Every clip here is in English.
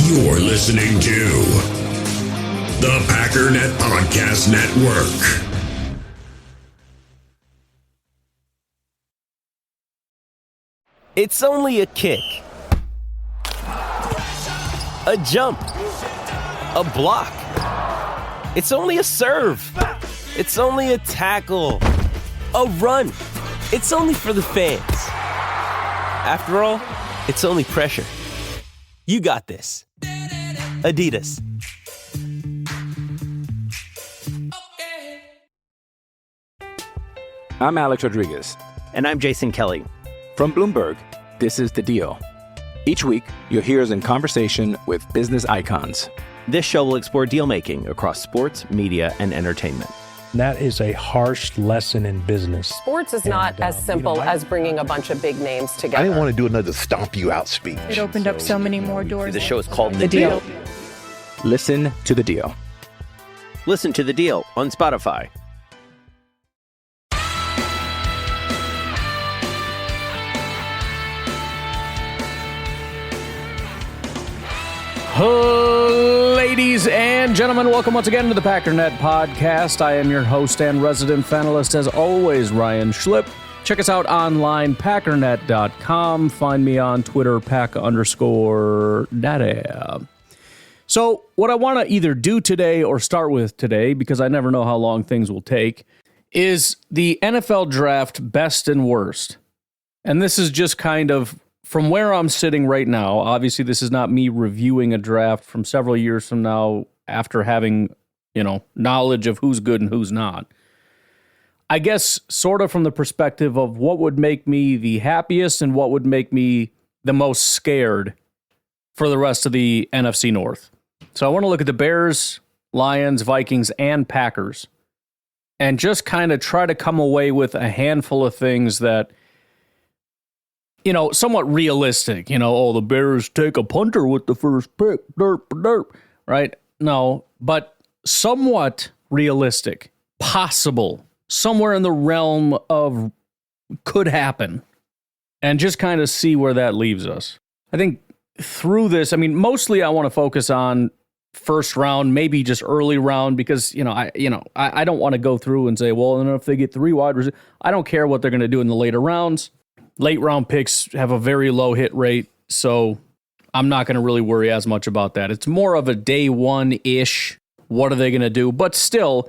You're listening to the Packernet Podcast Network. It's only a kick, a jump, a block. It's only a serve. It's only a tackle, a run. It's only for the fans. After all, it's only pressure. You got this. Adidas. I'm Alex Rodriguez. And I'm Jason Kelly. From Bloomberg, this is The Deal. Each week, you'll hear us in conversation with business icons. This show will explore deal-making across sports, media, and entertainment. That is a harsh lesson in business. Sports is not as simple as bringing a bunch of big names together. I didn't want to do another stomp you out speech. It opened up so many more doors. The show is called The Deal. Listen to The Deal. Listen to The Deal on Spotify. Ladies and gentlemen, welcome once again to the Packernet Podcast. I am your host and resident panelist, as always, Ryan Schlip. Check us out online, packernet.com. Find me on Twitter, pack_data. So what I want to either do today or start with today, because I never know how long things will take, is the NFL draft best and worst. And this is just kind of from where I'm sitting right now. Obviously, this is not me reviewing a draft from several years from now after having, knowledge of who's good and who's not. I guess sort of from the perspective of what would make me the happiest and what would make me the most scared for the rest of the NFC North. So I want to look at the Bears, Lions, Vikings, and Packers and just kind of try to come away with a handful of things that, somewhat realistic. The Bears take a punter with the first pick, right? No, but somewhat realistic, possible, somewhere in the realm of could happen, and just kind of see where that leaves us. I think through this, mostly I want to focus on first round, maybe just early round, because, I don't want to go through and say, well, if they get 3 wide receivers, I don't care what they're going to do in the later rounds. Late round picks have a very low hit rate, so I'm not going to really worry as much about that. It's more of a day one-ish, what are they going to do? But still,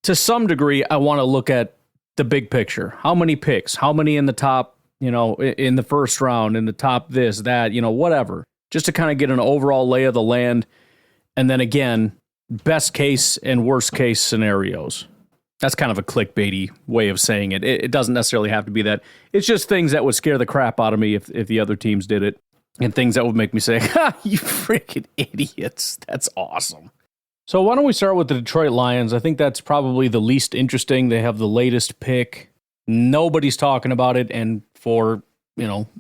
to some degree, I want to look at the big picture. How many picks? How many in the top, in the first round, in the top this, that, whatever. Just to kind of get an overall lay of the land. And then again, best case and worst case scenarios. That's kind of a clickbaity way of saying it. It doesn't necessarily have to be that. It's just things that would scare the crap out of me if the other teams did it. And things that would make me say, you freaking idiots. That's awesome. So why don't we start with the Detroit Lions? I think that's probably the least interesting. They have the latest pick. Nobody's talking about it, and for,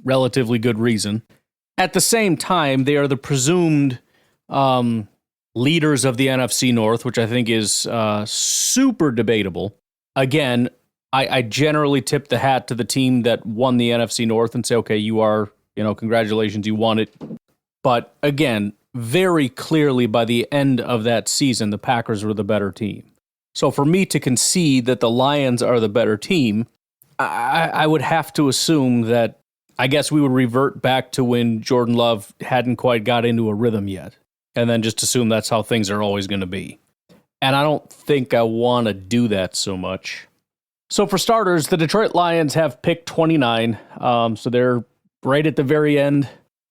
relatively good reason. At the same time, they are the presumed leaders of the NFC North, which I think is super debatable. Again, I generally tip the hat to the team that won the NFC North and say, okay, you are, congratulations, you won it. But again, very clearly by the end of that season, the Packers were the better team. So for me to concede that the Lions are the better team, I would have to assume that I guess we would revert back to when Jordan Love hadn't quite got into a rhythm yet. And then just assume that's how things are always going to be. And I don't think I want to do that so much. So for starters, the Detroit Lions have pick 29. So they're right at the very end.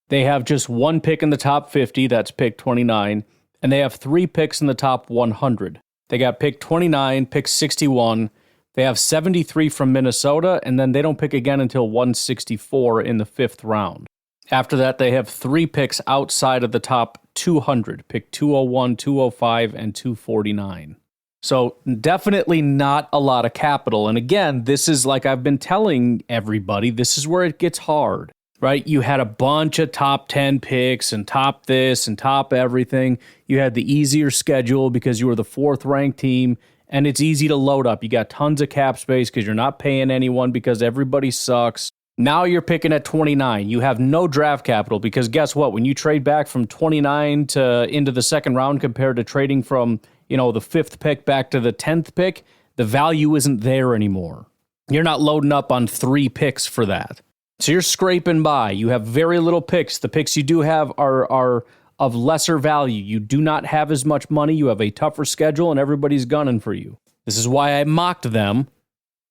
They have just 1 pick in the top 50. That's pick 29. And they have 3 picks in the top 100. They got pick 29, pick 61. They have 73 from Minnesota. And then they don't pick again until 164 in the 5th round. After that, they have 3 picks outside of the top 200, pick 201, 205, and 249. So definitely not a lot of capital. And again, this is like I've been telling everybody, this is where it gets hard, right? You had a bunch of top 10 picks and top this and top everything. You had the easier schedule because you were the 4th ranked team, and it's easy to load up. You got tons of cap space because you're not paying anyone because everybody sucks. Now you're picking at 29. You have no draft capital because guess what? When you trade back from 29 to into the second round compared to trading from, the 5th pick back to the 10th pick, the value isn't there anymore. You're not loading up on 3 picks for that. So you're scraping by. You have very little picks. The picks you do have are of lesser value. You do not have as much money. You have a tougher schedule and everybody's gunning for you. This is why I mocked them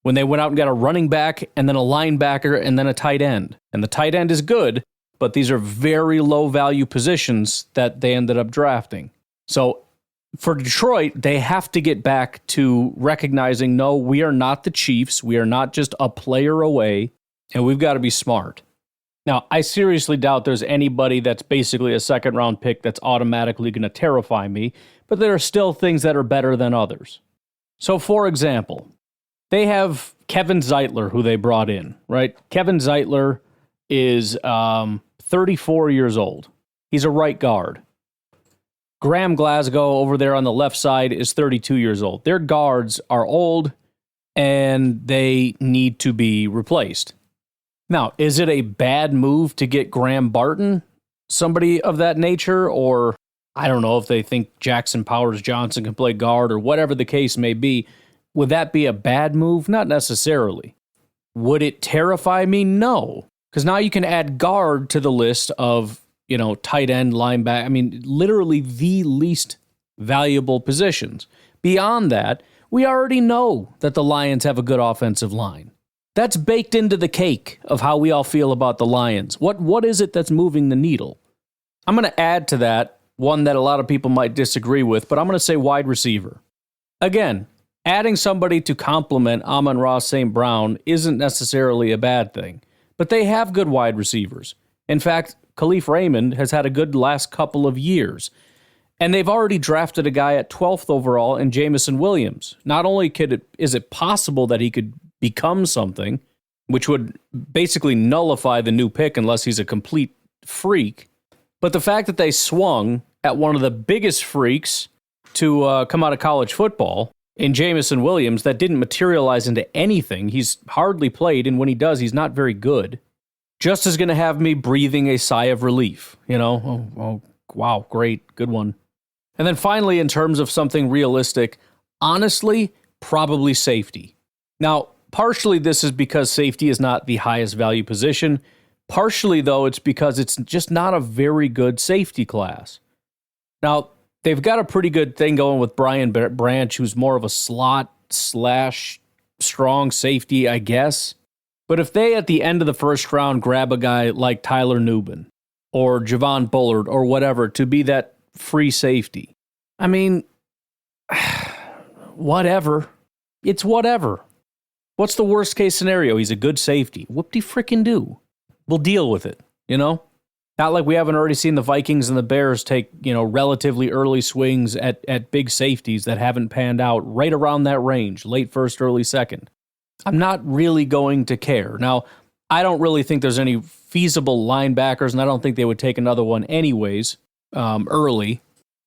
when they went out and got a running back and then a linebacker and then a tight end. And the tight end is good, but these are very low value positions that they ended up drafting. So for Detroit, they have to get back to recognizing, no, we are not the Chiefs. We are not just a player away, and we've got to be smart. Now, I seriously doubt there's anybody that's basically a second-round pick that's automatically going to terrify me, but there are still things that are better than others. So, for example, they have Kevin Zeitler, who they brought in, right? Kevin Zeitler is 34 years old. He's a right guard. Graham Glasgow over there on the left side is 32 years old. Their guards are old, and they need to be replaced. Now, is it a bad move to get Graham Barton, somebody of that nature, or I don't know if they think Jackson Powers Johnson can play guard or whatever the case may be. Would that be a bad move? Not necessarily. Would it terrify me? No, because now you can add guard to the list of, tight end, linebacker. I mean, literally the least valuable positions. Beyond that, we already know that the Lions have a good offensive line. That's baked into the cake of how we all feel about the Lions. What is it that's moving the needle? I'm going to add to that one that a lot of people might disagree with, but I'm going to say wide receiver. Again, adding somebody to complement Amon-Ra St. Brown isn't necessarily a bad thing, but they have good wide receivers. In fact, Khalif Raymond has had a good last couple of years, and they've already drafted a guy at 12th overall in Jameson Williams. Not only is it possible that he could become something, which would basically nullify the new pick unless he's a complete freak, but the fact that they swung at one of the biggest freaks to come out of college football in Jameson Williams that didn't materialize into anything. He's hardly played, and when he does, he's not very good. Just is going to have me breathing a sigh of relief. Oh, wow, great, good one. And then finally, in terms of something realistic, honestly, probably safety. Now, partially this is because safety is not the highest value position. Partially, though, it's because it's just not a very good safety class. Now, they've got a pretty good thing going with Brian Branch, who's more of a slot / strong safety, I guess. But if they, at the end of the first round, grab a guy like Tyler Nubin or Javon Bullard or whatever to be that free safety, I mean, whatever. It's whatever. What's the worst case scenario? He's a good safety. Whoop-de-frickin-do. We'll deal with it, Not like we haven't already seen the Vikings and the Bears take, relatively early swings at big safeties that haven't panned out right around that range, late first, early second. I'm not really going to care. Now, I don't really think there's any feasible linebackers, and I don't think they would take another one anyways early.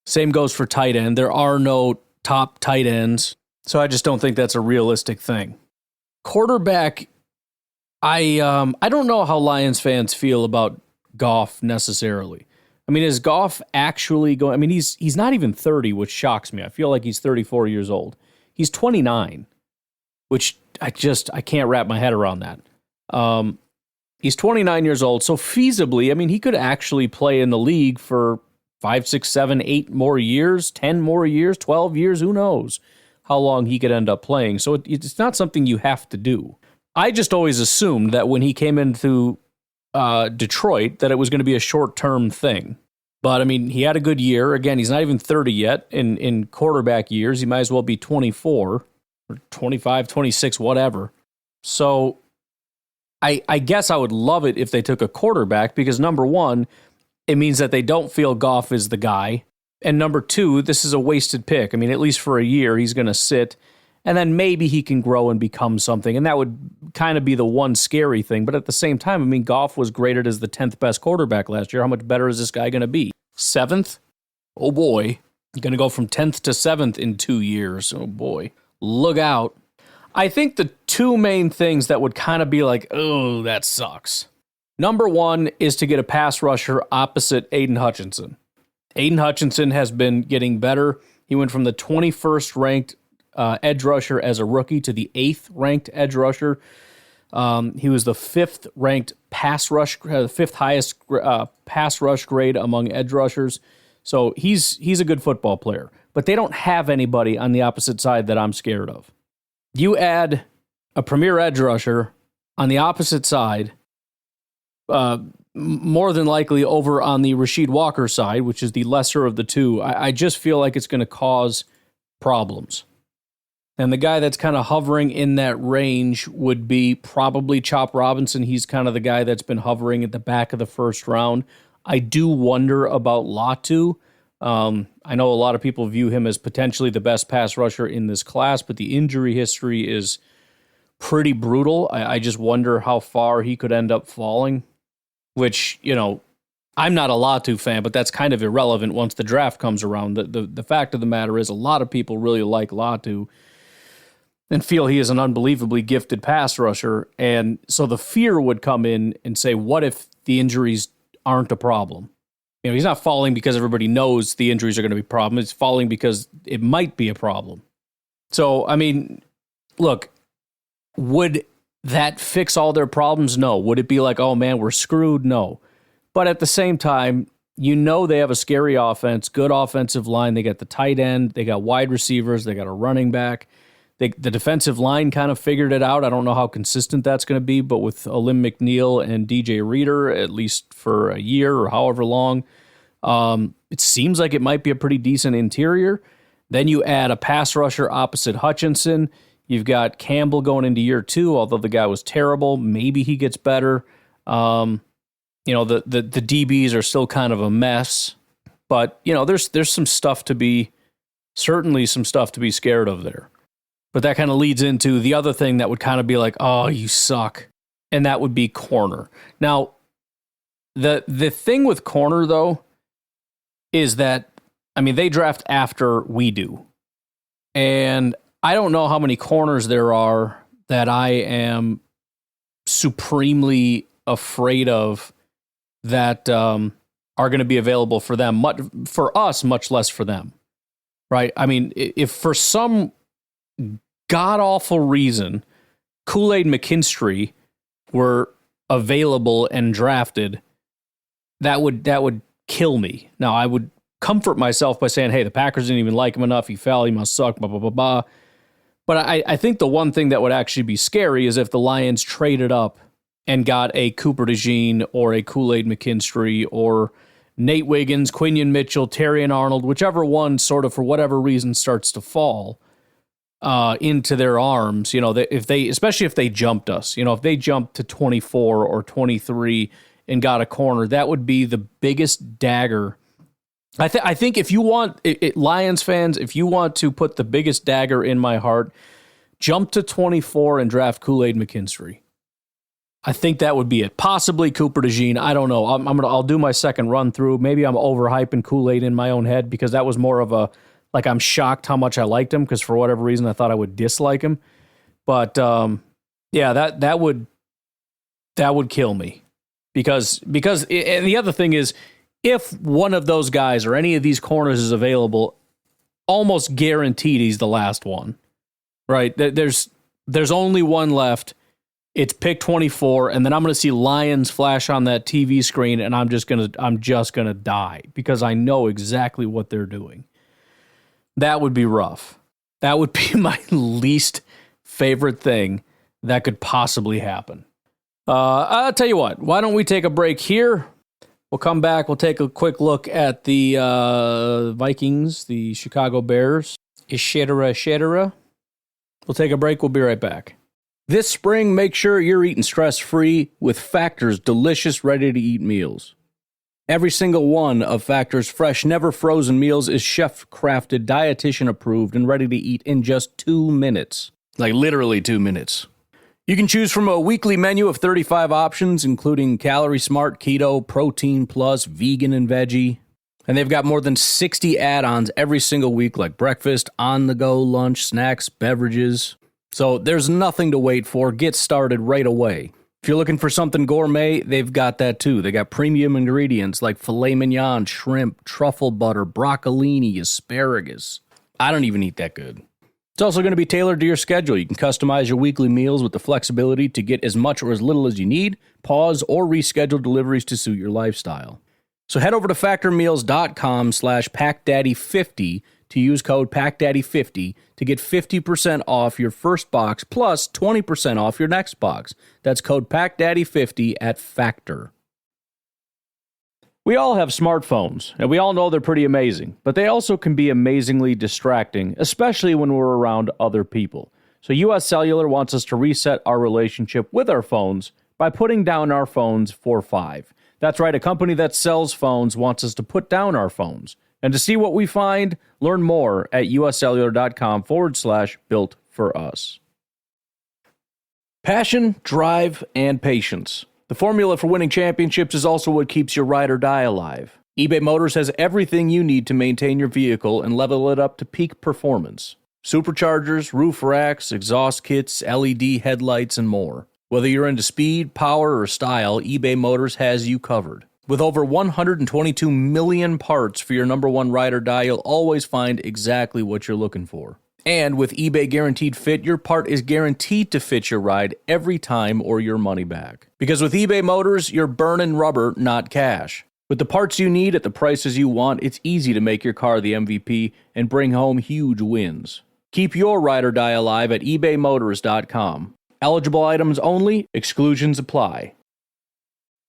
Same goes for tight end. There are no top tight ends, so I just don't think that's a realistic thing. Quarterback, I don't know how Lions fans feel about Goff necessarily. I mean, is Goff actually going? I mean, he's not even 30, which shocks me. I feel like he's 34 years old. He's 29, which I can't wrap my head around that. He's 29 years old, so feasibly, I mean, he could actually play in the league for 5, 6, 7, 8 more years, 10 more years, 12 years, who knows how long he could end up playing. So it's not something you have to do. I just always assumed that when he came into Detroit, that it was going to be a short-term thing. But, I mean, he had a good year. Again, he's not even 30 yet in quarterback years. He might as well be 24 or 25, 26, whatever. So I guess I would love it if they took a quarterback because, number one, it means that they don't feel Goff is the guy. And number two, this is a wasted pick. I mean, at least for a year, he's going to sit. And then maybe he can grow and become something. And that would kind of be the one scary thing. But at the same time, I mean, Goff was graded as the 10th best quarterback last year. How much better is this guy going to be? 7th? Oh, boy. Going to go from 10th to 7th in 2 years. Oh, boy. Look out. I think the two main things that would kind of be like, oh, that sucks. Number one is to get a pass rusher opposite Aiden Hutchinson. Aiden Hutchinson has been getting better. He went from the 21st ranked edge rusher as a rookie to the 8th ranked edge rusher. He was the 5th ranked pass rush, the 5th highest pass rush grade among edge rushers. So he's a good football player. But they don't have anybody on the opposite side that I'm scared of. You add a premier edge rusher on the opposite side, more than likely over on the Rasheed Walker side, which is the lesser of the two. I just feel like it's going to cause problems. And the guy that's kind of hovering in that range would be probably Chop Robinson. He's kind of the guy that's been hovering at the back of the first round. I do wonder about Latu. I know a lot of people view him as potentially the best pass rusher in this class, but the injury history is pretty brutal. I just wonder how far he could end up falling, which, you know, I'm not a Latu fan, but that's kind of irrelevant once the draft comes around. The fact of the matter is a lot of people really like Latu and feel he is an unbelievably gifted pass rusher. And so the fear would come in and say, what if the injuries aren't a problem? You know, he's not falling because everybody knows the injuries are going to be a problem. It's falling because it might be a problem. So, I mean, look, would that fix all their problems? No. Would it be like, oh man, we're screwed? No. But at the same time, you know they have a scary offense, good offensive line. They got the tight end. They got wide receivers. They got a running back. The defensive line kind of figured it out. I don't know how consistent that's going to be, but with Alim McNeil and DJ Reader, at least for a year or however long, it seems like it might be a pretty decent interior. Then you add a pass rusher opposite Hutchinson. You've got Campbell going into year 2, although the guy was terrible. Maybe he gets better. You know, the DBs are still kind of a mess, but you know, there's some stuff to be, certainly some stuff to be scared of there. But that kind of leads into the other thing that would kind of be like, oh, you suck. And that would be corner. Now, the thing with corner, though, is that, I mean, they draft after we do. And I don't know how many corners there are that I am supremely afraid of that are going to be available for them. For us, much less for them. Right? I mean, if for some god-awful reason Kool-Aid McKinstry were available and drafted, that would kill me. Now, I would comfort myself by saying, hey, the Packers didn't even like him enough. He fell. He must suck, blah, blah, blah, blah. But I think the one thing that would actually be scary is if the Lions traded up and got a Cooper DeJean or a Kool-Aid McKinstry or Nate Wiggins, Quinion Mitchell, Terrion Arnold, whichever one sort of for whatever reason starts to fall into their arms. You know, especially if they jumped us, you know, if they jumped to 24 or 23 and got a corner, that would be the biggest dagger. I think if you want, Lions fans, if you want to put the biggest dagger in my heart, jump to 24 and draft Kool-Aid McKinstry. I think that would be it. Possibly Cooper DeJean. I don't know. I'll do my second run through. Maybe I'm overhyping Kool-Aid in my own head because that was more of a, like, I'm shocked how much I liked him because for whatever reason I thought I would dislike him. But yeah, that would kill me because and the other thing is, if one of those guys or any of these corners is available, almost guaranteed he's the last one, right? There's only one left. It's pick 24, and then I'm going to see Lions flash on that TV screen, and I'm just gonna die because I know exactly what they're doing. That would be rough. That would be my least favorite thing that could possibly happen. I'll tell you what. Why don't we take a break here? We'll come back. We'll take a quick look at the Vikings, the Chicago Bears. Etc. We'll take a break. We'll be right back. This spring, make sure you're eating stress-free with Factor's delicious, ready-to-eat meals. Every single one of Factor's fresh, never-frozen meals is chef-crafted, dietitian-approved, and ready to eat in just 2 minutes. Like literally 2 minutes. You can choose from a weekly menu of 35 options, including Calorie Smart, Keto, Protein Plus, Vegan, and Veggie. And they've got more than 60 add-ons every single week, like breakfast, on-the-go lunch, snacks, beverages. So there's nothing to wait for. Get started right away. If you're looking for something gourmet, they've got that too. They got premium ingredients like filet mignon, shrimp, truffle butter, broccolini, asparagus. I don't even eat that good. It's also going to be tailored to your schedule. You can customize your weekly meals with the flexibility to get as much or as little as you need, pause or reschedule deliveries to suit your lifestyle. So head over to factormeals.com/PackDaddy50 to use code PackDaddy50 to get 50% off your first box plus 20% off your next box. That's code PackDaddy50 at Factor. We all have smartphones, and we all know they're pretty amazing, but they also can be amazingly distracting, especially when we're around other people. So US Cellular wants us to reset our relationship with our phones by putting down our phones for $5. That's right, a company that sells phones wants us to put down our phones. And to see what we find, learn more at uscellular.com/built for us. Passion, drive, and patience. The formula for winning championships is also what keeps your ride or die alive. eBay Motors has everything you need to maintain your vehicle and level it up to peak performance. Superchargers, roof racks, exhaust kits, LED headlights, and more. Whether you're into speed, power, or style, eBay Motors has you covered. With over 122 million parts for your number one ride or die, you'll always find exactly what you're looking for. And with eBay Guaranteed Fit, your part is guaranteed to fit your ride every time or your money back. Because with eBay Motors, you're burning rubber, not cash. With the parts you need at the prices you want, it's easy to make your car the MVP and bring home huge wins. Keep your ride or die alive at ebaymotors.com. Eligible items only, exclusions apply.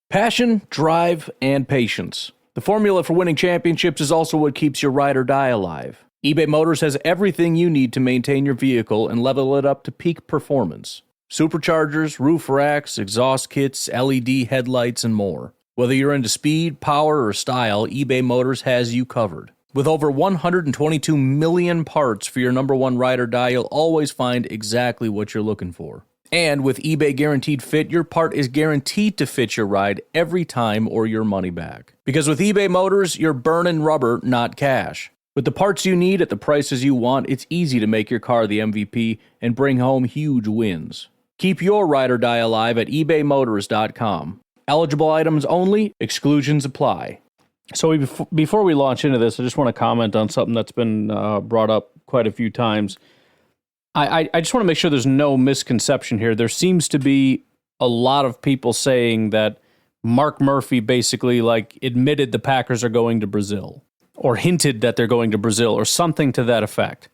Passion, drive, and patience. The formula for winning championships is also what keeps your ride or die alive. eBay Motors has everything you need to maintain your vehicle and level it up to peak performance. Superchargers, roof racks, exhaust kits, LED headlights, and more. Whether you're into speed, power, or style, eBay Motors has you covered. With over 122 million parts for your number one ride or die, you'll always find exactly what you're looking for. And with eBay Guaranteed Fit, your part is guaranteed to fit your ride every time or your money back. Because with eBay Motors, you're burning rubber, not cash. With the parts you need at the prices you want, it's easy to make your car the MVP and bring home huge wins. Keep your ride or die alive at ebaymotors.com. Eligible items only, exclusions apply. So before we launch into this, I just want to comment on something that's been brought up quite a few times. I just want to make sure there's no misconception here. There seems to be a lot of people saying that Mark Murphy basically admitted the Packers are going to Brazil, or hinted that they're going to Brazil, or something to that effect.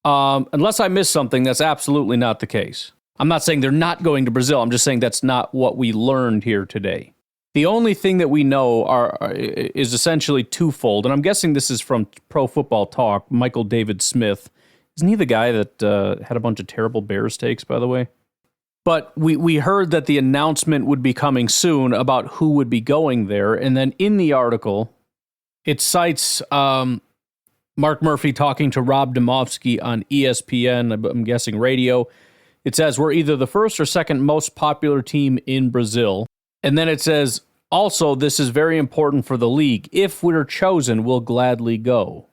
Unless I missed something, that's absolutely not the case. I'm not saying they're not going to Brazil. I'm just saying that's not what we learned here today. The only thing that we know is essentially twofold, and I'm guessing this is from Pro Football Talk, Michael David Smith. Isn't he the guy that had a bunch of terrible Bears takes, by the way? But we heard that the announcement would be coming soon about who would be going there, and then in the article, it cites Mark Murphy talking to Rob Demovsky on ESPN, I'm guessing radio. It says, we're either the first or second most popular team in Brazil. And then it says, also, this is very important for the league. If we're chosen, we'll gladly go.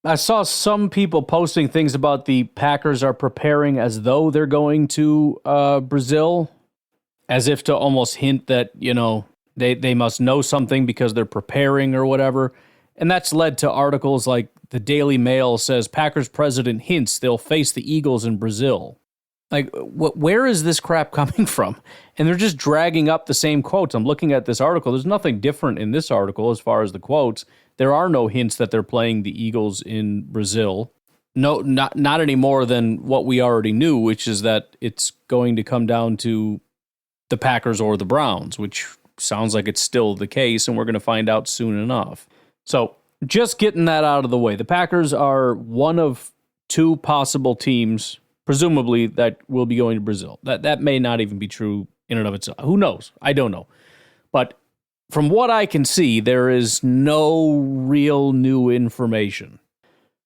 I saw some people posting things about the Packers are preparing as though they're going to Brazil, as if to almost hint that, they must know something because they're preparing or whatever. And that's led to articles like the Daily Mail says Packers president hints they'll face the Eagles in Brazil. Where is this crap coming from? And they're just dragging up the same quotes. I'm looking at this article. There's nothing different in this article as far as the quotes. There are no hints that they're playing the Eagles in Brazil. No, not any more than what we already knew, which is that it's going to come down to the Packers or the Browns, which sounds like it's still the case, and we're going to find out soon enough. So just getting that out of the way. The Packers are one of two possible teams, presumably, that will be going to Brazil. That may not even be true in and of itself. Who knows? I don't know. But from what I can see, there is no real new information.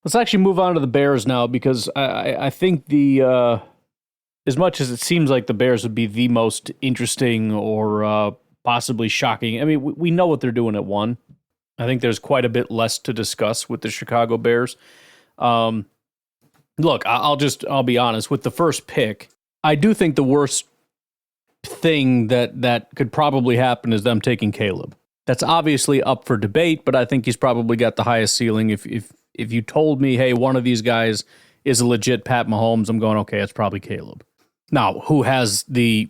Let's actually move on to the Bears now, because I think as much as it seems like the Bears would be the most interesting or possibly shocking, I mean, we know what they're doing at 1. I think there's quite a bit less to discuss with the Chicago Bears. Look, I'll be honest. With the first pick, I do think the worst thing that could probably happen is them taking Caleb. That's obviously up for debate, but I think he's probably got the highest ceiling. If you told me, hey, one of these guys is a legit Pat Mahomes, I'm going, okay, it's probably Caleb. Now, who's the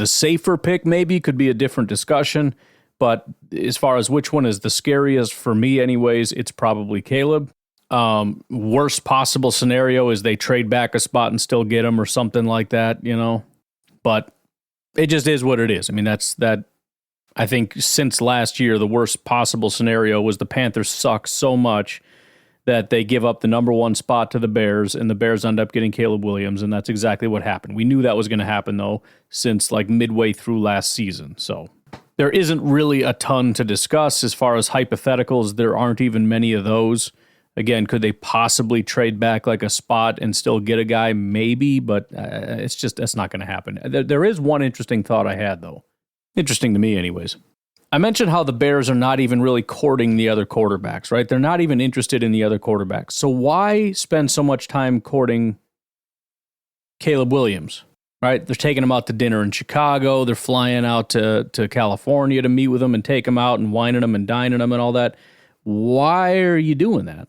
safer pick maybe could be a different discussion, but as far as which one is the scariest for me anyways, it's probably Caleb. Worst possible scenario is they trade back a spot and still get him or something like that, but it just is what it is. I mean, that. I think since last year, the worst possible scenario was the Panthers suck so much that they give up the number one spot to the Bears, and the Bears end up getting Caleb Williams, and that's exactly what happened. We knew that was going to happen, though, since like midway through last season. So there isn't really a ton to discuss as far as hypotheticals. There aren't even many of those. Again, could they possibly trade back like a spot and still get a guy? Maybe, but that's not going to happen. There is one interesting thought I had, though. Interesting to me, anyways. I mentioned how the Bears are not even really courting the other quarterbacks, right? They're not even interested in the other quarterbacks. So why spend so much time courting Caleb Williams, right? They're taking him out to dinner in Chicago. They're flying out to California to meet with him and take him out and wining him and dining him and all that. Why are you doing that?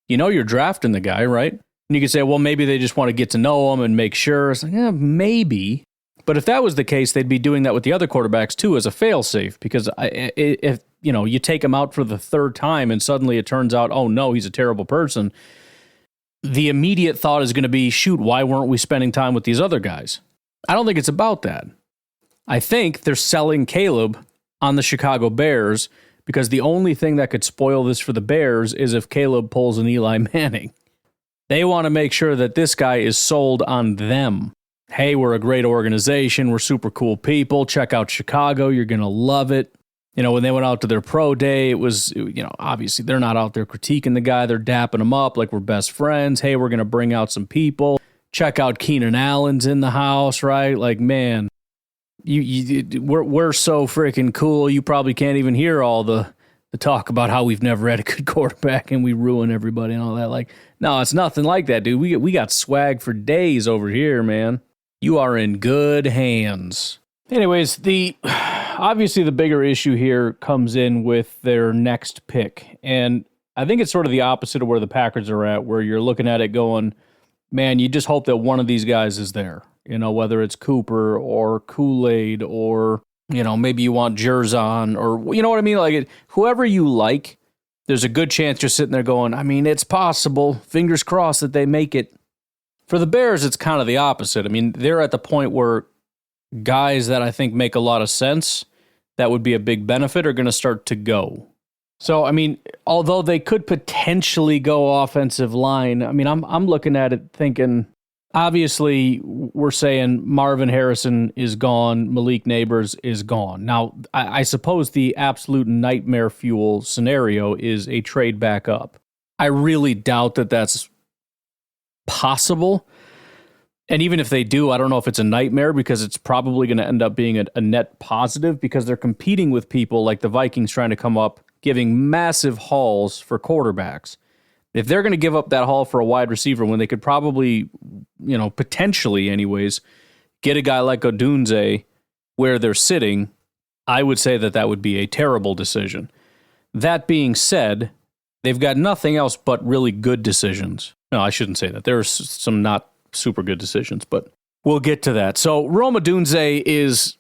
You're drafting the guy, right? And you could say, well, maybe they just want to get to know him and make sure. It's like, yeah, maybe. But if that was the case, they'd be doing that with the other quarterbacks too as a fail-safe, because if you take him out for the third time and suddenly it turns out, oh no, he's a terrible person, the immediate thought is going to be, shoot, why weren't we spending time with these other guys? I don't think it's about that. I think they're selling Caleb on the Chicago Bears because the only thing that could spoil this for the Bears is if Caleb pulls an Eli Manning. They want to make sure that this guy is sold on them. Hey, we're a great organization. We're super cool people. Check out Chicago. You're going to love it. When they went out to their pro day, it was, obviously they're not out there critiquing the guy. They're dapping him up like we're best friends. Hey, we're going to bring out some people. Check out Keenan Allen's in the house, right? Like, man, we're so freaking cool. You probably can't even hear all the talk about how we've never had a good quarterback and we ruin everybody and all that. Like, no, it's nothing like that, dude. We got swag for days over here, man. You are in good hands. Anyways, obviously the bigger issue here comes in with their next pick. And I think it's sort of the opposite of where the Packers are at, where you're looking at it going, man, you just hope that one of these guys is there. Whether it's Cooper or Kool-Aid or, maybe you want Jerzon or, you know what I mean? Like, whoever you like, there's a good chance you're sitting there going, I mean, it's possible. Fingers crossed that they make it. For the Bears, it's kind of the opposite. I mean, they're at the point where guys that I think make a lot of sense, that would be a big benefit, are going to start to go. So, I mean, although they could potentially go offensive line, I mean, I'm looking at it thinking, obviously, we're saying Marvin Harrison is gone, Malik Neighbors is gone. Now, I suppose the absolute nightmare fuel scenario is a trade back up. I really doubt that that's possible. And even if they do, I don't know if it's a nightmare, because it's probably going to end up being a net positive, because they're competing with people like the Vikings trying to come up, giving massive hauls for quarterbacks. If they're going to give up that haul for a wide receiver when they could probably, potentially anyways, get a guy like Odunze where they're sitting, I would say that would be a terrible decision. That being said, they've got nothing else but really good decisions. No, I shouldn't say that. There are some not super good decisions, but we'll get to that. So Rome Odunze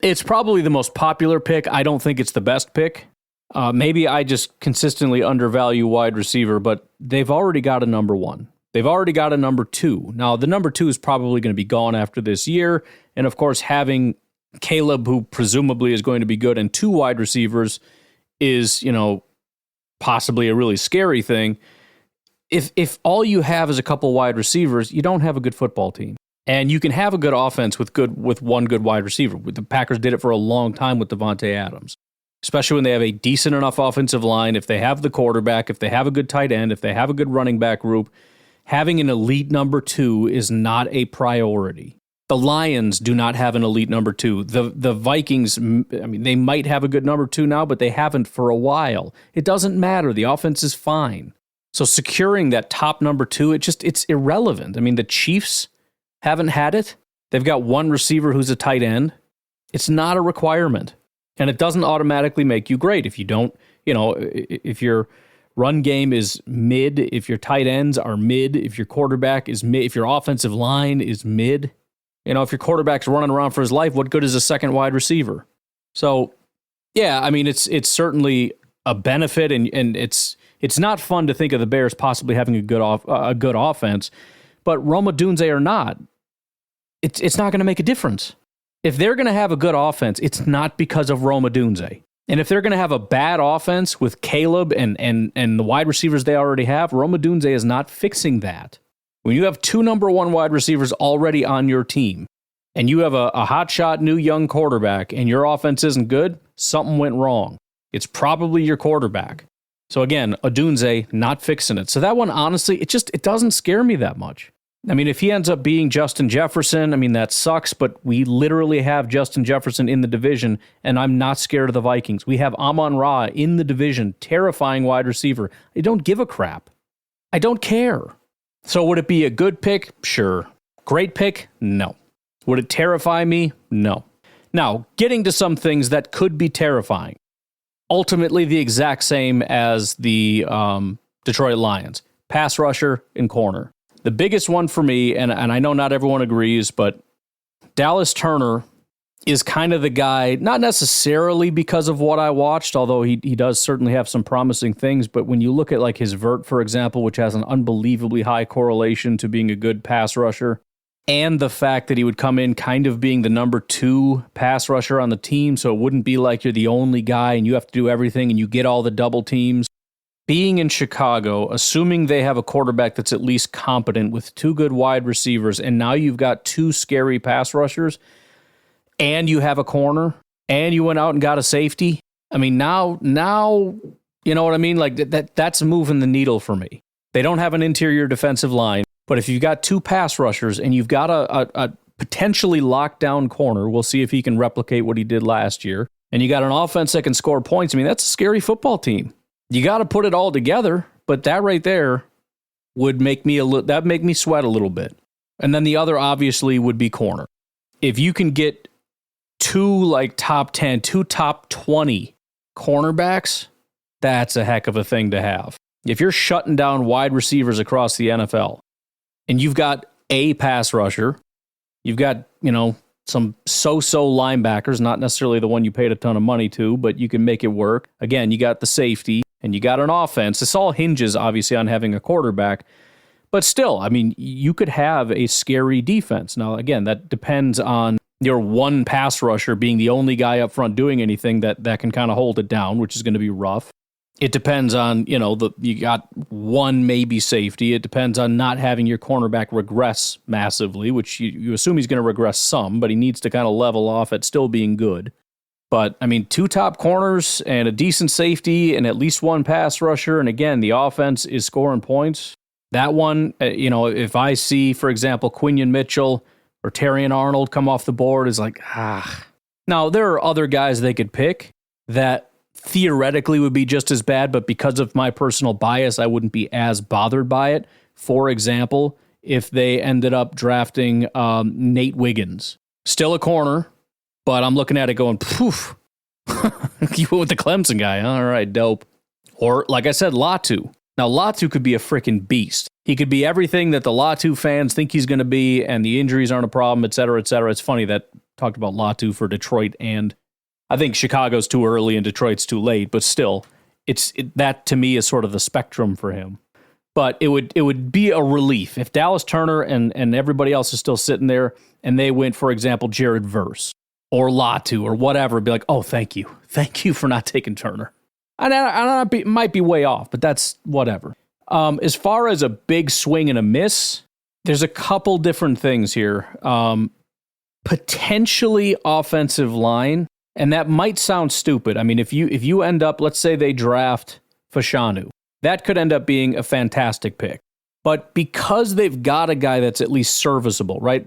it's probably the most popular pick. I don't think it's the best pick. Maybe I just consistently undervalue wide receiver, but they've already got a number one. They've already got a number two. Now, the number two is probably going to be gone after this year. And of course, having Caleb, who presumably is going to be good, and two wide receivers is, possibly a really scary thing. If all you have is a couple wide receivers, you don't have a good football team. And you can have a good offense with one good wide receiver. The Packers did it for a long time with Devontae Adams, especially when they have a decent enough offensive line. If they have the quarterback, if they have a good tight end, if they have a good running back group, having an elite number two is not a priority. The Lions do not have an elite number two. The Vikings, I mean, they might have a good number two now, but they haven't for a while. It doesn't matter. The offense is fine. So securing that top number 2, it's irrelevant. I mean, the Chiefs haven't had it. They've got one receiver who's a tight end. It's not a requirement. And it doesn't automatically make you great if you don't, if your run game is mid, if your tight ends are mid, if your quarterback is mid, if your offensive line is mid, if your quarterback's running around for his life, what good is a second wide receiver? So, yeah, I mean, it's certainly a benefit, and it's not fun to think of the Bears possibly having a good offense, but Rome Odunze or not, it's not going to make a difference. If they're going to have a good offense, it's not because of Rome Odunze. And if they're going to have a bad offense with Caleb and the wide receivers they already have, Rome Odunze is not fixing that. When you have 2 number 1 wide receivers already on your team, and you have a hotshot new young quarterback, and your offense isn't good, something went wrong. It's probably your quarterback. So again, Odunze not fixing it. So that one, honestly, it doesn't scare me that much. I mean, if he ends up being Justin Jefferson, I mean, that sucks, but we literally have Justin Jefferson in the division, and I'm not scared of the Vikings. We have Amon-Ra in the division, terrifying wide receiver. I don't give a crap. I don't care. So would it be a good pick? Sure. Great pick? No. Would it terrify me? No. Now, getting to some things that could be terrifying. Ultimately, the exact same as the Detroit Lions. Pass rusher and corner. The biggest one for me, and I know not everyone agrees, but Dallas Turner is kind of the guy, not necessarily because of what I watched, although he does certainly have some promising things, but when you look at like his vert, for example, which has an unbelievably high correlation to being a good pass rusher, and the fact that he would come in kind of being the number 2 pass rusher on the team, so it wouldn't be like you're the only guy and you have to do everything and you get all the double teams. Being in Chicago, assuming they have a quarterback that's at least competent with 2 good wide receivers, and now you've got 2 scary pass rushers, and you have a corner, and you went out and got a safety. I mean, now, you know what I mean? Like that's moving the needle for me. They don't have an interior defensive line, but if you've got 2 pass rushers and you've got a potentially locked down corner, we'll see if he can replicate what he did last year, and you got an offense that can score points. I mean, that's a scary football team. You got to put it all together, but that right there would make me sweat a little bit. And then the other obviously would be corner. If you can get 2 like top 10, 2 top 20 cornerbacks, that's a heck of a thing to have. If you're shutting down wide receivers across the NFL and you've got a pass rusher, you've got, some so-so linebackers, not necessarily the one you paid a ton of money to, but you can make it work. Again, you got the safety and you got an offense. This all hinges, obviously, on having a quarterback. But still, I mean, you could have a scary defense. Now, again, that depends on your one pass rusher being the only guy up front doing anything that can kind of hold it down, which is going to be rough. It depends on, you got one maybe safety. It depends on not having your cornerback regress massively, which you assume he's going to regress some, but he needs to kind of level off at still being good. But, I mean, 2 top corners and a decent safety and at least 1 pass rusher, and again, the offense is scoring points. That one, if I see, for example, Quinion Mitchell or Terrion Arnold come off the board, is like, Now, there are other guys they could pick that theoretically would be just as bad, but because of my personal bias, I wouldn't be as bothered by it. For example, if they ended up drafting Nate Wiggins, still a corner, but I'm looking at it going, poof, you went with the Clemson guy. All right, dope. Or, like I said, Latu. Now, Latu could be a freaking beast. He could be everything that the Latu fans think he's going to be, and the injuries aren't a problem, et cetera, et cetera. It's funny that talked about Latu for Detroit, and I think Chicago's too early and Detroit's too late, but still, that to me is sort of the spectrum for him. But it would be a relief if Dallas Turner and everybody else is still sitting there and they went, for example, Jared Verse or Latu or whatever, be like, oh, thank you for not taking Turner. And I might be way off, but that's whatever. As far as a big swing and a miss, there's a couple different things here. Potentially offensive line, and that might sound stupid. I mean, if you end up, let's say they draft Fashanu, that could end up being a fantastic pick. But because they've got a guy that's at least serviceable, right?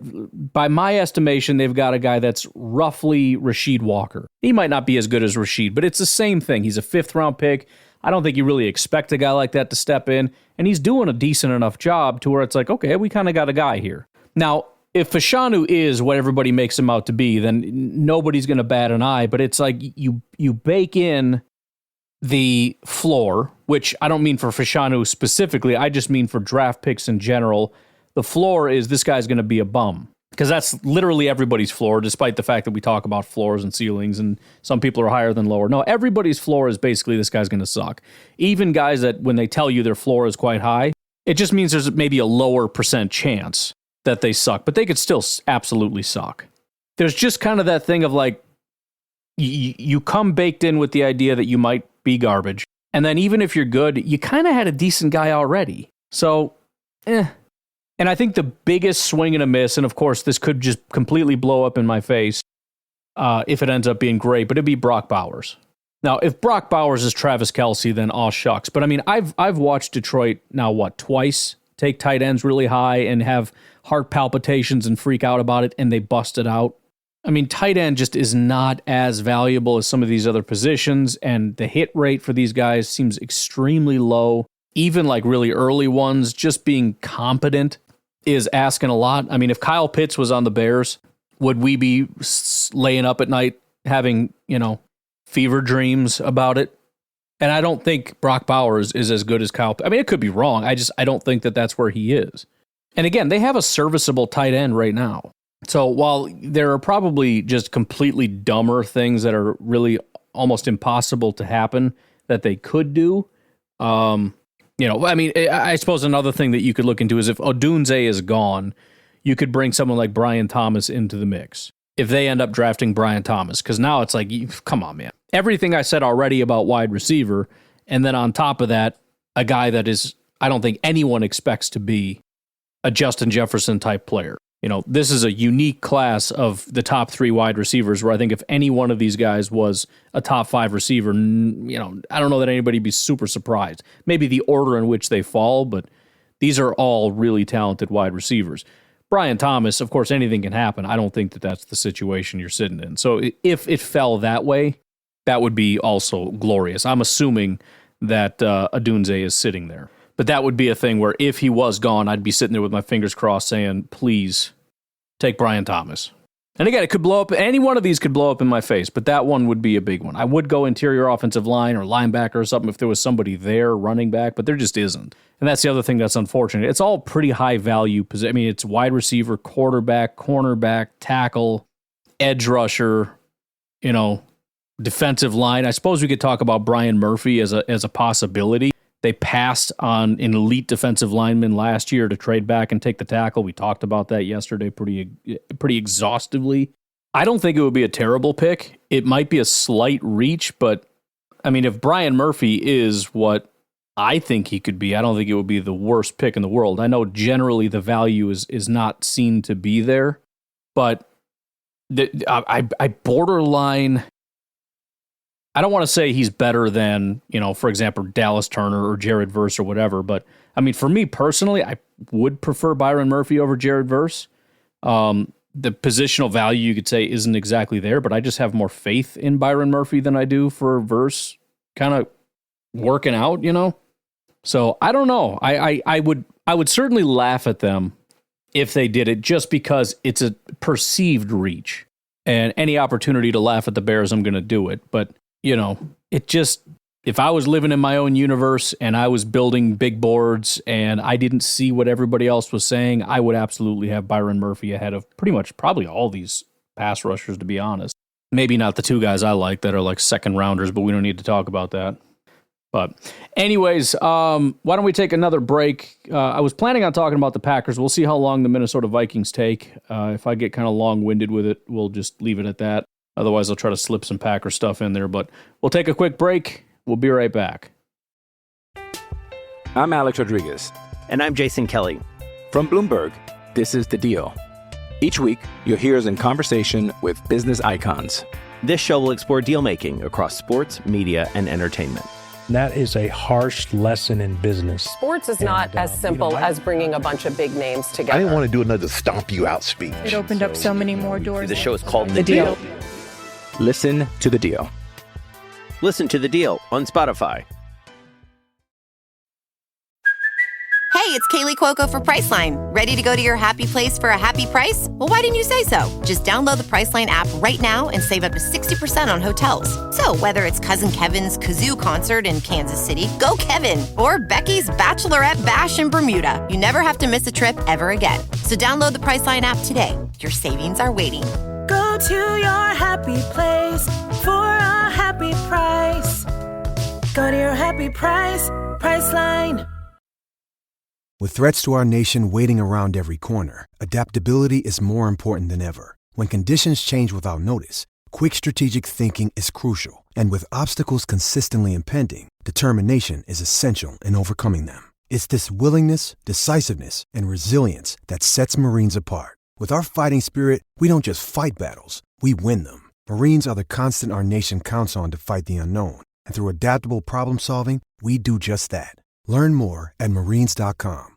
By my estimation, they've got a guy that's roughly Rasheed Walker. He might not be as good as Rasheed, but it's the same thing. He's a 5th-round pick. I don't think you really expect a guy like that to step in, and he's doing a decent enough job to where it's like, okay, we kind of got a guy here. Now, if Fashanu is what everybody makes him out to be, then nobody's going to bat an eye, but it's like you bake in the floor, which I don't mean for Fashanu specifically, I just mean for draft picks in general. The floor is this guy's going to be a bum, because that's literally everybody's floor, despite the fact that we talk about floors and ceilings and some people are higher than lower. No, everybody's floor is basically this guy's going to suck. Even guys that when they tell you their floor is quite high, it just means there's maybe a lower % chance that they suck, but they could still absolutely suck. There's just kind of that thing of like, you come baked in with the idea that you might be garbage. And then even if you're good, you kind of had a decent guy already. So, And I think the biggest swing and a miss, and of course this could just completely blow up in my face if it ends up being great, but it'd be Brock Bowers. Now, if Brock Bowers is Travis Kelce, then aw shucks. But I mean, I've watched Detroit now, twice take tight ends really high and have heart palpitations and freak out about it, and they bust it out. I mean, tight end just is not as valuable as some of these other positions, and the hit rate for these guys seems extremely low. Even like really early ones, just being competent is asking a lot. I mean, if Kyle Pitts was on the Bears, would we be laying up at night having, fever dreams about it? And I don't think Brock Bowers is as good as Kyle. I mean, it could be wrong. I don't think that that's where he is. And again, they have a serviceable tight end right now. So while there are probably just completely dumber things that are really almost impossible to happen that they could do, I suppose another thing that you could look into is if Odunze is gone, you could bring someone like Brian Thomas into the mix. If they end up drafting Brian Thomas, because now it's like, come on, man. Everything I said already about wide receiver, and then on top of that, a guy that is, I don't think anyone expects to be a Justin Jefferson type player. This is a unique class of the top 3 wide receivers where I think if any one of these guys was a top 5 receiver, I don't know that anybody would be super surprised. Maybe the order in which they fall, but these are all really talented wide receivers. Brian Thomas, of course, anything can happen. I don't think that that's the situation you're sitting in. So if it fell that way, that would be also glorious. I'm assuming that Odunze is sitting there. But that would be a thing where if he was gone, I'd be sitting there with my fingers crossed saying, please take Brian Thomas. And again, it could blow up. Any one of these could blow up in my face, but that one would be a big one. I would go interior offensive line or linebacker or something if there was somebody there running back, but there just isn't. And that's the other thing that's unfortunate. It's all pretty high value. I mean, it's wide receiver, quarterback, cornerback, tackle, edge rusher, defensive line. I suppose we could talk about Brian Murphy as a possibility. They passed on an elite defensive lineman last year to trade back and take the tackle. We talked about that yesterday pretty exhaustively. I don't think it would be a terrible pick. It might be a slight reach, but I mean, if Brian Murphy is what I think he could be, I don't think it would be the worst pick in the world. I know generally the value is not seen to be there, but I borderline... I don't want to say he's better than, for example, Dallas Turner or Jared Verse or whatever, but I mean, for me personally, I would prefer Byron Murphy over Jared Verse. The positional value, you could say, isn't exactly there, but I just have more faith in Byron Murphy than I do for Verse kind of working out, So I don't know. I would certainly laugh at them if they did it just because it's a perceived reach. And any opportunity to laugh at the Bears, I'm going to do it. But it just, if I was living in my own universe and I was building big boards and I didn't see what everybody else was saying, I would absolutely have Byron Murphy ahead of pretty much probably all these pass rushers, to be honest. Maybe not the 2 guys I like that are like second rounders, but we don't need to talk about that. But anyways, why don't we take another break? I was planning on talking about the Packers. We'll see how long the Minnesota Vikings take. If I get kind of long-winded with it, we'll just leave it at that. Otherwise, I'll try to slip some Packer stuff in there, but we'll take a quick break. We'll be right back. I'm Alex Rodriguez. And I'm Jason Kelly. From Bloomberg, this is The Deal. Each week, you'll hear us in conversation with business icons. This show will explore deal-making across sports, media, and entertainment. And that is a harsh lesson in business. Sports is not as simple as bringing a bunch of big names together. I didn't want to do another stomp you out speech. It opened up so many more doors. The show is called The Deal. Listen to the deal. Listen to The Deal on Spotify. Hey, it's Kaylee Cuoco for Priceline. Ready to go to your happy place for a happy price? Well, why didn't you say so? Just download the Priceline app right now and save up to 60% on hotels. So whether it's Cousin Kevin's Kazoo Concert in Kansas City, go Kevin, or Becky's Bachelorette Bash in Bermuda, you never have to miss a trip ever again. So download the Priceline app today. Your savings are waiting. Go to your happy place for a happy price. Go to your happy price, Priceline. With threats to our nation waiting around every corner, adaptability is more important than ever. When conditions change without notice, quick strategic thinking is crucial. And with obstacles consistently impending, determination is essential in overcoming them. It's this willingness, decisiveness, and resilience that sets Marines apart. With our fighting spirit, we don't just fight battles, we win them. Marines are the constant our nation counts on to fight the unknown. And through adaptable problem solving, we do just that. Learn more at marines.com.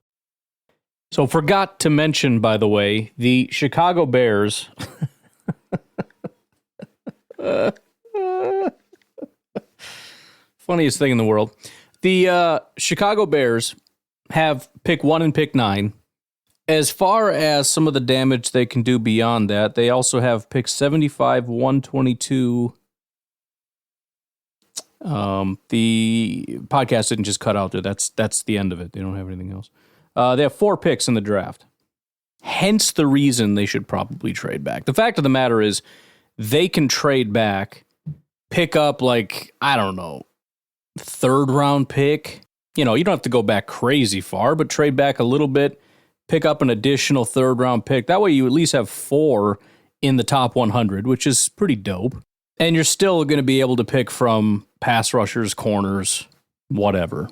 So forgot to mention, by the way, the Chicago Bears. Funniest thing in the world. The Chicago Bears have pick 1 and pick 9. As far as some of the damage they can do beyond that, they also have pick 75, 122. The podcast didn't just cut out there. That's the end of it. They don't have anything else. They have 4 picks in the draft. Hence the reason they should probably trade back. The fact of the matter is they can trade back, pick up like, I don't know, 3rd round pick. You know, you don't have to go back crazy far, but trade back a little bit, pick up an additional 3rd round pick. That way you at least have 4 in the top 100, which is pretty dope. And you're still going to be able to pick from pass rushers, corners, whatever.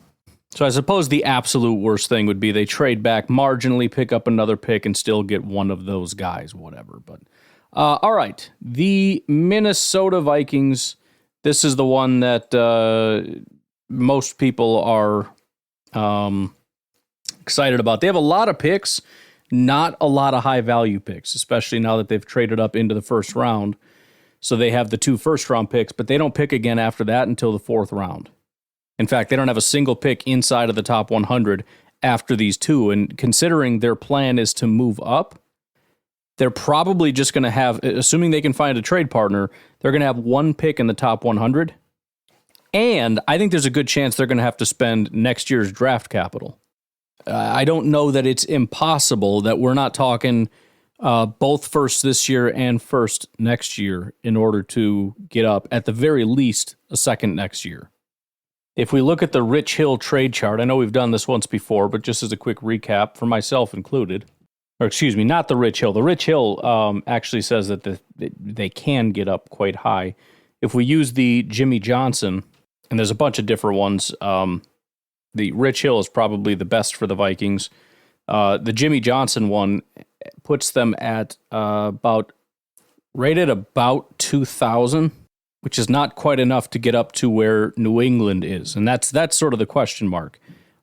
So I suppose the absolute worst thing would be they trade back marginally, pick up another pick, and still get one of those guys, whatever. But all right, the Minnesota Vikings. This is the one that most people are excited about. They have a lot of picks, not a lot of high-value picks, especially now that they've traded up into the 1st round. So they have the 2 first-round picks, but they don't pick again after that until the 4th round. In fact, they don't have a single pick inside of the top 100 after these 2. And considering their plan is to move up, they're probably just going to have, assuming they can find a trade partner, they're going to have 1 pick in the top 100. And I think there's a good chance they're going to have to spend next year's draft capital. I don't know that it's impossible that we're not talking both first this year and first next year in order to get up, at the very least, a second next year. If we look at the Rich Hill trade chart, I know we've done this once before, but just as a quick recap, for myself included, or excuse me, not the Rich Hill. The Rich Hill actually says that they can get up quite high. If we use the Jimmy Johnson, and there's a bunch of different ones, the Rich Hill is probably the best for the Vikings. The Jimmy Johnson one puts them at rated about 2,000. Which is not quite enough to get up to where New England is, and that's sort of the question mark.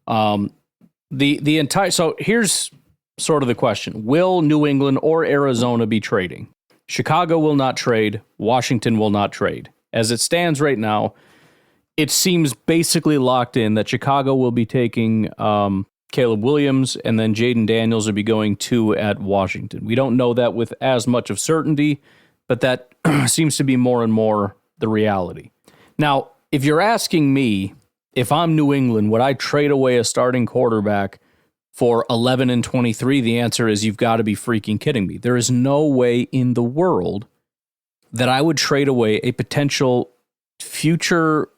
The entire so here's sort of the question: will New England or Arizona be trading? Chicago will not trade. Washington will not trade. As it stands right now, it seems basically locked in that Chicago will be taking Caleb Williams, and then Jaden Daniels will be going 2 at Washington. We don't know that with as much of certainty, but that seems to be more and more the reality. Now, if you're asking me, if I'm New England, would I trade away a starting quarterback for 11 and 23? The answer is you've got to be freaking kidding me. There is no way in the world that I would trade away a potential future,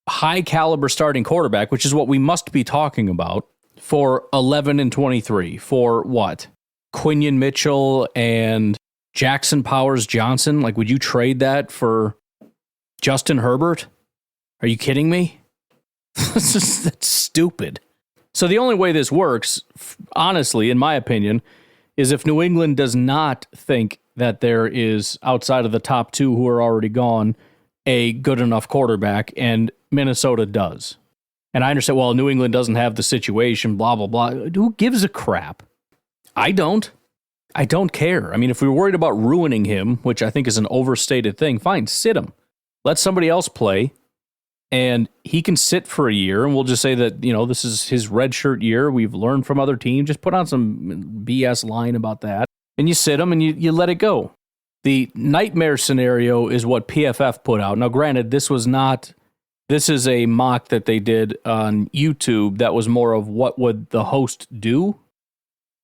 high caliber starting quarterback, which is what we must be talking about, for 11 and 23. For what? Quinion Mitchell and Jackson Powers Johnson? Like, would you trade that for Justin Herbert? Are you kidding me? That's stupid. So the only way this works, honestly, in my opinion, is if New England does not think that there is, outside of the top 2 who are already gone, a good enough quarterback, and Minnesota does. And I understand, well, New England doesn't have the situation, blah, blah, blah. Who gives a crap? I don't. I don't care. I mean, if we were worried about ruining him, which I think is an overstated thing, fine, sit him. Let somebody else play, and he can sit for a year, and we'll just say that, this is his redshirt year. We've learned from other teams. Just put on some BS line about that, and you sit him, and you let it go. The nightmare scenario is what PFF put out. Now, granted, this is a mock that they did on YouTube that was more of what would the host do.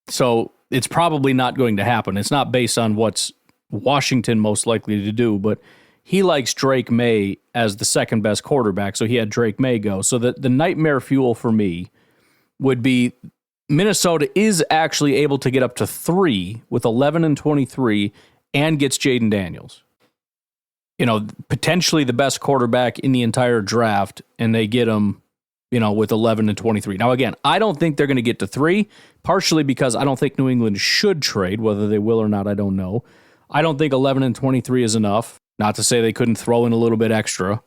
So it's probably not going to happen. It's not based on what's Washington most likely to do, but he likes Drake May as the second best quarterback, so he had Drake May go. So the nightmare fuel for me would be Minnesota is actually able to get up to 3 with 11-23 and gets Jaden Daniels. Potentially the best quarterback in the entire draft, and they get him, with 11-23. Now, again, I don't think they're going to get to 3, partially because I don't think New England should trade. Whether they will or not, I don't know. I don't think 11-23 is enough. Not to say they couldn't throw in a little bit extra.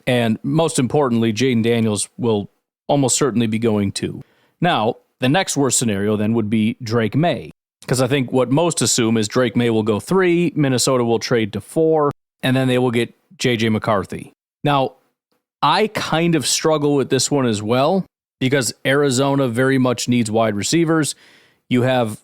And most importantly, Jaden Daniels will almost certainly be going too. Now, the next worst scenario then would be Drake May. Because I think what most assume is Drake May will go 3, Minnesota will trade to 4, and then they will get J.J. McCarthy. Now, I kind of struggle with this one as well, because Arizona very much needs wide receivers. You have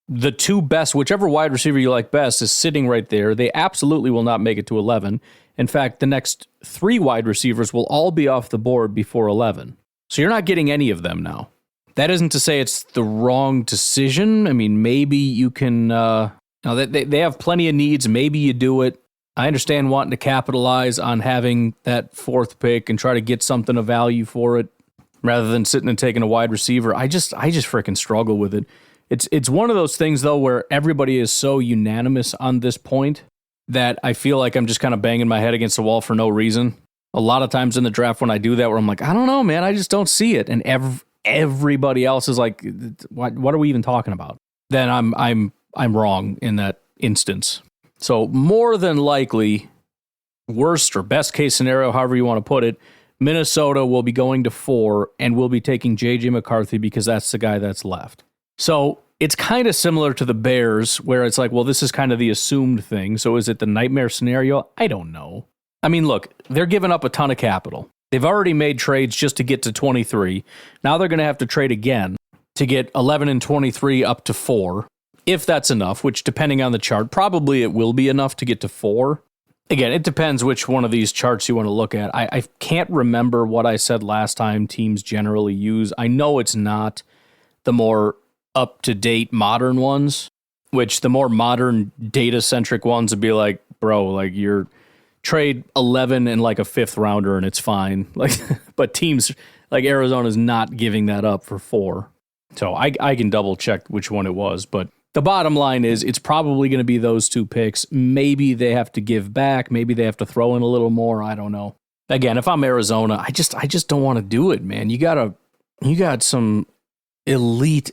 the 2 best, whichever wide receiver you like best is sitting right there. They absolutely will not make it to 11. In fact, the next 3 wide receivers will all be off the board before 11. So you're not getting any of them now. That isn't to say it's the wrong decision. I mean, maybe you can, they have plenty of needs. Maybe you do it. I understand wanting to capitalize on having that 4th pick and try to get something of value for it rather than sitting and taking a wide receiver. I just freaking struggle with it. It's one of those things, though, where everybody is so unanimous on this point that I feel like I'm just kind of banging my head against the wall for no reason. A lot of times in the draft when I do that, where I'm like, I don't know, man, I just don't see it. And everybody else is like, what are we even talking about? Then I'm wrong in that instance. So more than likely, worst or best case scenario, however you want to put it, Minnesota will be going to 4 and will be taking J.J. McCarthy because that's the guy that's left. So it's kind of similar to the Bears, where it's like, well, this is kind of the assumed thing. So is it the nightmare scenario? I don't know. I mean, look, they're giving up a ton of capital. They've already made trades just to get to 23. Now they're going to have to trade again to get 11-23 up to 4, if that's enough, which, depending on the chart, probably it will be enough to get to 4. Again, it depends which one of these charts you want to look at. I can't remember what I said last time teams generally use. I know it's not the more up-to-date modern ones, which the more modern data-centric ones would be like, bro, like you're trade 11 and like a 5th rounder and it's fine. Like, but teams like Arizona is not giving that up for 4. So I can double check which one it was, but the bottom line is it's probably going to be those 2 picks. Maybe they have to give back. Maybe they have to throw in a little more. I don't know. Again, if I'm Arizona, I just don't want to do it, man. You got some elite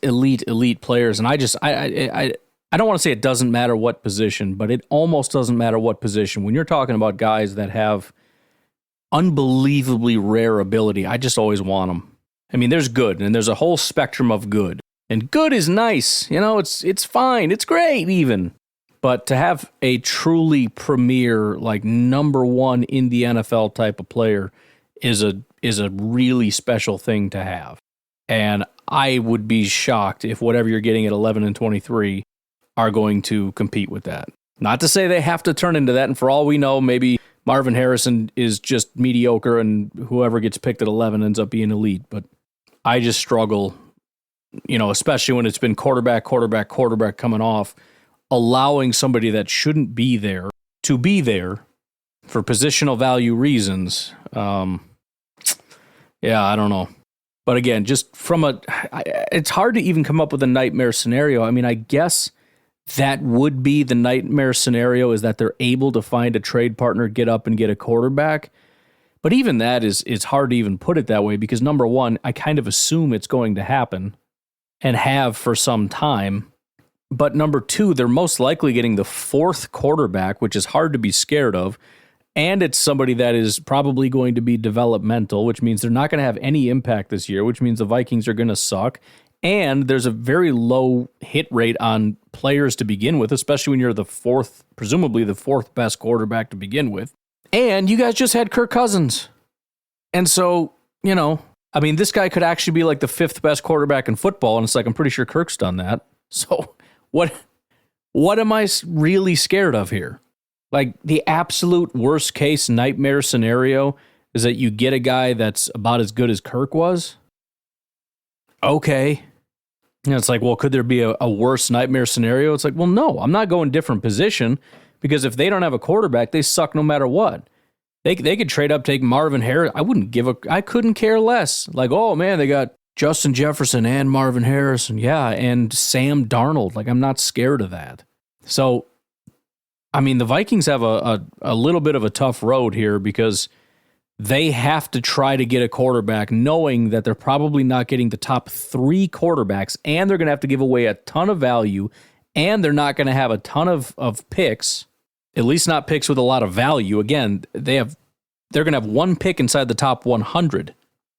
players, and I don't want to say it doesn't matter what position, but it almost doesn't matter what position. When you're talking about guys that have unbelievably rare ability, I just always want them. I mean, there's good, and there's a whole spectrum of good. And good is nice. It's fine. It's great even. But to have a truly premier, like number 1 in the NFL type of player is a really special thing to have. And I would be shocked if whatever you're getting at 11-23 are going to compete with that. Not to say they have to turn into that, and for all we know, maybe Marvin Harrison is just mediocre and whoever gets picked at 11 ends up being elite. But I just struggle, especially when it's been quarterback coming off, allowing somebody that shouldn't be there to be there for positional value reasons. I don't know. But again, just it's hard to even come up with a nightmare scenario. I mean, I guess that would be the nightmare scenario, is that they're able to find a trade partner, get up and get a quarterback. But even that it's hard to even put it that way, because number 1, I kind of assume it's going to happen and have for some time. But number 2, they're most likely getting the 4th quarterback, which is hard to be scared of. And it's somebody that is probably going to be developmental, which means they're not going to have any impact this year, which means the Vikings are going to suck. And there's a very low hit rate on players to begin with, especially when you're presumably the fourth best quarterback to begin with. And you guys just had Kirk Cousins. And so, this guy could actually be like the fifth best quarterback in football. And it's like, I'm pretty sure Kirk's done that. So what am I really scared of here? Like, the absolute worst case nightmare scenario is that you get a guy that's about as good as Kirk was. Okay. It's like, well, could there be a worse nightmare scenario? It's like, well, no, I'm not going different position, because if they don't have a quarterback, they suck no matter what. They could trade up, take Marvin Harris. I couldn't care less. Like, oh man, they got Justin Jefferson and Marvin Harrison. Yeah. And Sam Darnold. Like, I'm not scared of that. So, the Vikings have a little bit of a tough road here, because they have to try to get a quarterback knowing that they're probably not getting the top three quarterbacks, and they're going to have to give away a ton of value, and they're not going to have a ton of picks, at least not picks with a lot of value. Again, they're going to have one pick inside the top 100,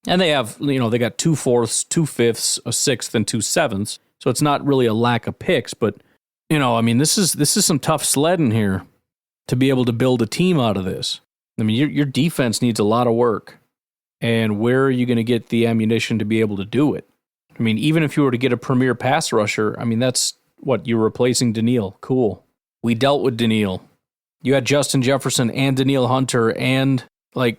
and they have, they got 2 fourths, 2 fifths, a sixth, and 2 sevenths. So it's not really a lack of picks, but this is some tough sledding here to be able to build a team out of this. Your defense needs a lot of work. And where are you going to get the ammunition to be able to do it? Even if you were to get a premier pass rusher, that's what, you're replacing Danielle. Cool. We dealt with Danielle. You had Justin Jefferson and Danielle Hunter and like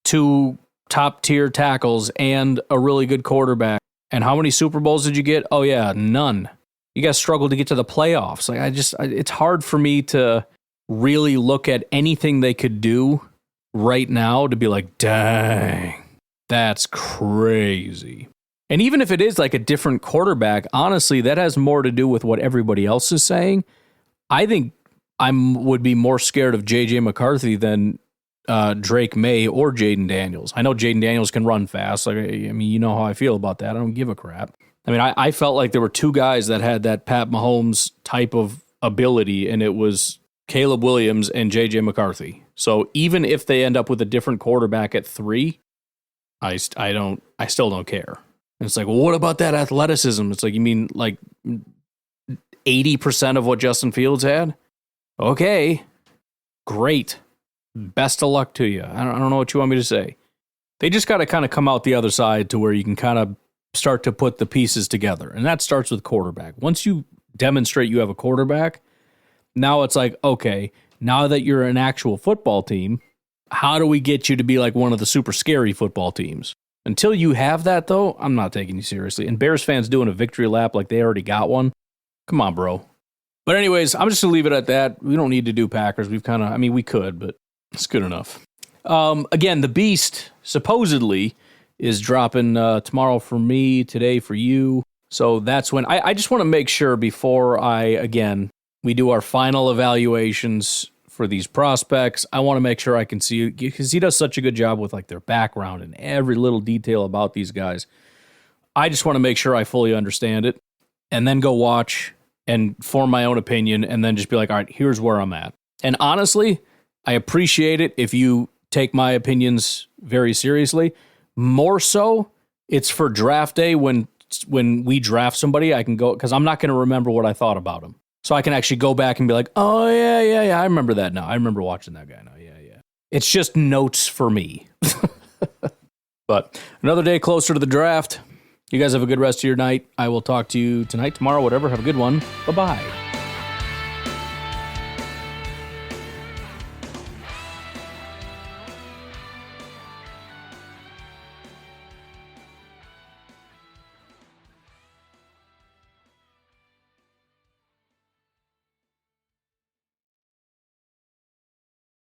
2 top tier tackles and a really good quarterback. And how many Super Bowls did you get? Oh yeah, none. You guys struggled to get to the playoffs. Like, it's hard for me to really look at anything they could do right now to be like, dang, that's crazy. And even if it is like a different quarterback, honestly, that has more to do with what everybody else is saying. I think I would be more scared of J.J. McCarthy than Drake May or Jaden Daniels. I know Jaden Daniels can run fast. Like, you know how I feel about that. I don't give a crap. I felt like there were 2 guys that had that Pat Mahomes type of ability, and it was Caleb Williams and J.J. McCarthy. So even if they end up with a different quarterback at 3, I still don't care. And it's like, well, what about that athleticism? It's like, you mean like 80% of what Justin Fields had? Okay, great. Best of luck to you. I don't know what you want me to say. They just got to kind of come out the other side to where you can kind of start to put the pieces together. And that starts with quarterback. Once you demonstrate you have a quarterback, now it's like, okay, now that you're an actual football team, how do we get you to be like one of the super scary football teams? Until you have that, though, I'm not taking you seriously. And Bears fans doing a victory lap like they already got one. Come on, bro. But anyways, I'm just going to leave it at that. We don't need to do Packers. We've kind of, we could, but it's good enough. Again, the Beast supposedly is dropping tomorrow for me, today for you. So that's when I just want to make sure before we do our final evaluations for these prospects. I want to make sure I can see, because he does such a good job with like their background and every little detail about these guys. I just want to make sure I fully understand it and then go watch and form my own opinion and then just be like, all right, here's where I'm at. And honestly, I appreciate it if you take my opinions very seriously. More so, it's for draft day when we draft somebody, I can go, because I'm not going to remember what I thought about him. So I can actually go back and be like, oh, yeah, I remember that now. I remember watching that guy now. Yeah. It's just notes for me. But another day closer to the draft. You guys have a good rest of your night. I will talk to you tonight, tomorrow, whatever. Have a good one. Bye-bye.